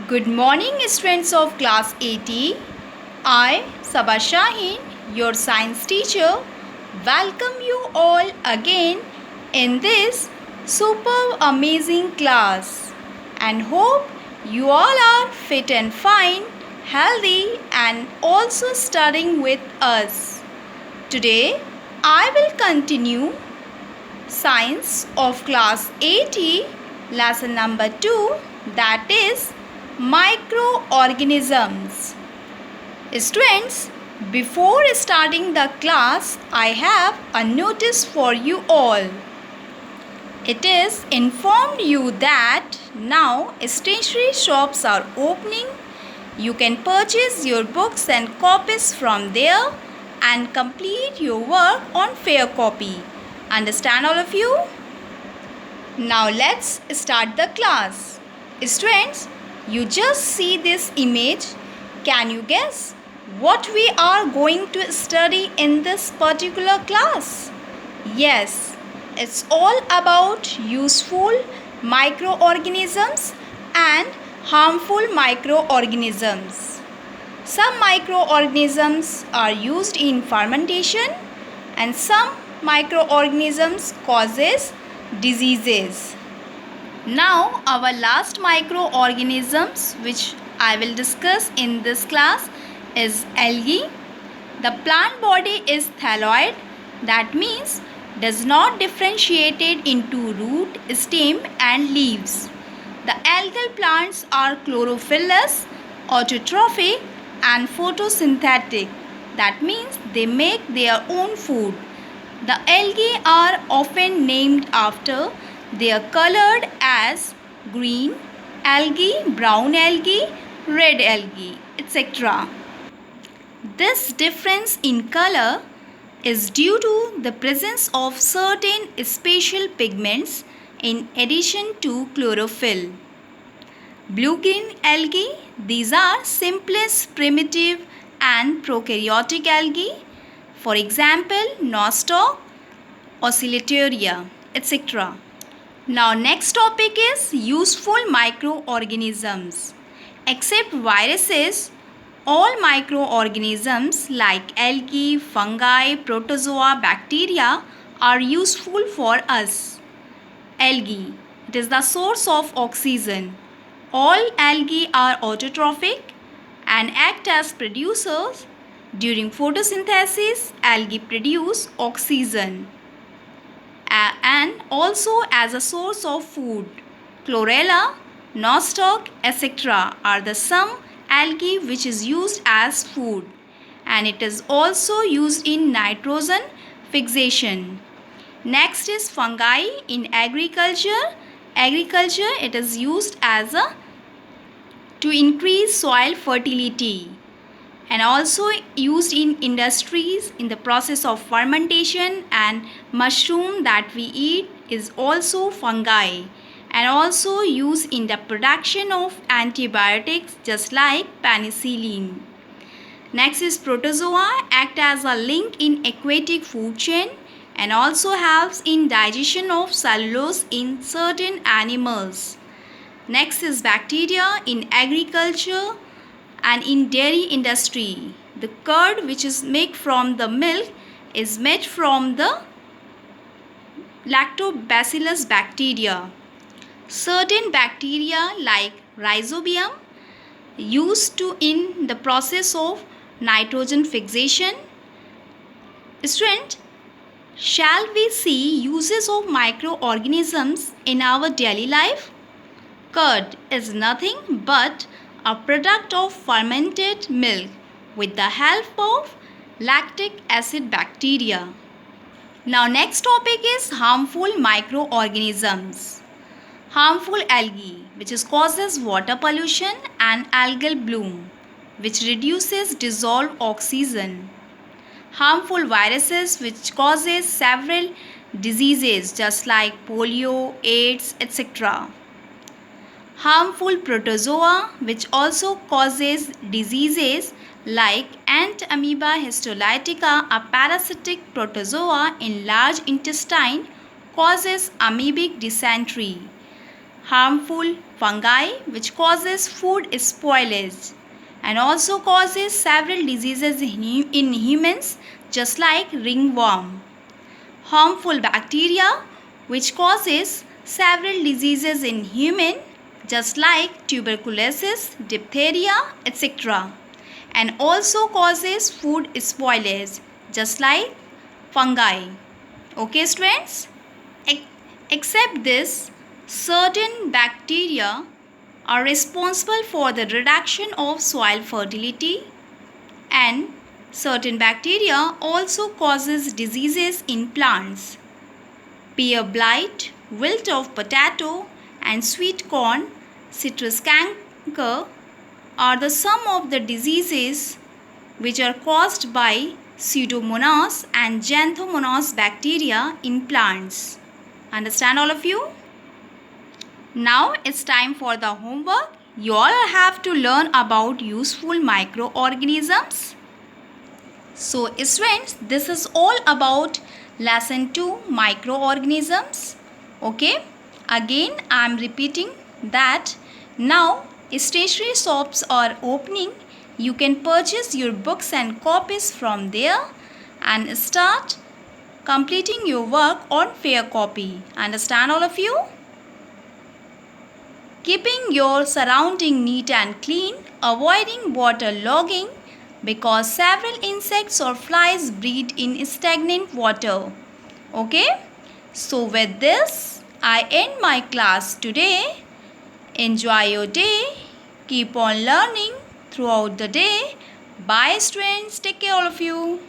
Good morning, students of class 80. I, Sabah Shaheen, your science teacher, welcome you all again in this super amazing class and hope you all are fit and fine, healthy and also studying with us. Today, I will continue Science of class 80, lesson number 2, that is microorganisms. Students, before starting the class, I have a notice for you all. It is informed you that now stationery shops are opening. You can purchase your books and copies from there and complete your work on fair copy. Understand all of you? Now let's start the class. Students, you just see this image. Can you guess what we are going to study in this particular class? Yes, it's all about useful microorganisms and harmful microorganisms. Some microorganisms are used in fermentation and some microorganisms causes diseases. Now our last microorganisms which I will discuss in this class is algae. The plant body is thalloid, that means does not differentiate it into root, stem and leaves. The algal plants are chlorophyllous, autotrophic and photosynthetic, that means they make their own food. The algae are often named after they are colored as green algae, brown algae, red algae, etc. This difference in color is due to the presence of certain special pigments in addition to chlorophyll. Blue-green algae, these are simplest, primitive and prokaryotic algae. For example, nostoc, oscillatoria, etc. Now next topic is useful microorganisms. Except viruses, all microorganisms like algae, fungi, protozoa, bacteria are useful for us. Algae, it is the source of oxygen. All algae are autotrophic and act as producers. During photosynthesis, algae produce oxygen and also as a source of food. Chlorella, nostoc, etc. are the some algae which is used as food and it is also used in nitrogen fixation. Next is fungi in agriculture. Agriculture, it is used as a to increase soil fertility and also used in industries in the process of fermentation, and mushroom that we eat is also fungi and also used in the production of antibiotics just like penicillin. Next is protozoa, act as a link in aquatic food chain and also helps in digestion of cellulose in certain animals. Next is bacteria in agriculture and in dairy industry. The curd which is made from the milk is made from the lactobacillus bacteria. Certain bacteria like rhizobium used to in the process of nitrogen fixation. Student, shall we see uses of microorganisms in our daily life? Curd is nothing but a product of fermented milk with the help of lactic acid bacteria. Now next topic is harmful microorganisms. Harmful algae, which causes water pollution, and algal bloom, which reduces dissolved oxygen. Harmful viruses, which causes several diseases just like polio, AIDS, etc. Harmful protozoa, which also causes diseases like Entamoeba histolytica, a parasitic protozoa in large intestine, causes amoebic dysentery. harmful fungi which causes food spoilage and also causes several diseases in humans just like ringworm. Harmful bacteria which causes several diseases in human just like tuberculosis, diphtheria, etc. and also causes food spoilage just like fungi. Okay students? Except this, certain bacteria are responsible for the reduction of soil fertility and certain bacteria also causes diseases in plants. Pear blight, wilt of potato and sweet corn, citrus canker are the some of the diseases which are caused by Pseudomonas and Xanthomonas bacteria in plants. Understand all of you? Now it's time for the homework. You all have to learn about useful microorganisms. So students, this is all about lesson 2 microorganisms. Okay, again I am repeating that now stationery shops are opening. You can purchase your books and copies from there and start completing your work on fair copy. Understand all of you? Keeping your surrounding neat and clean, avoiding water logging because several insects or flies breed in stagnant water. Okay? So with this, I end my class today. Enjoy your day. Keep on learning throughout the day. Bye students. Take care all of you.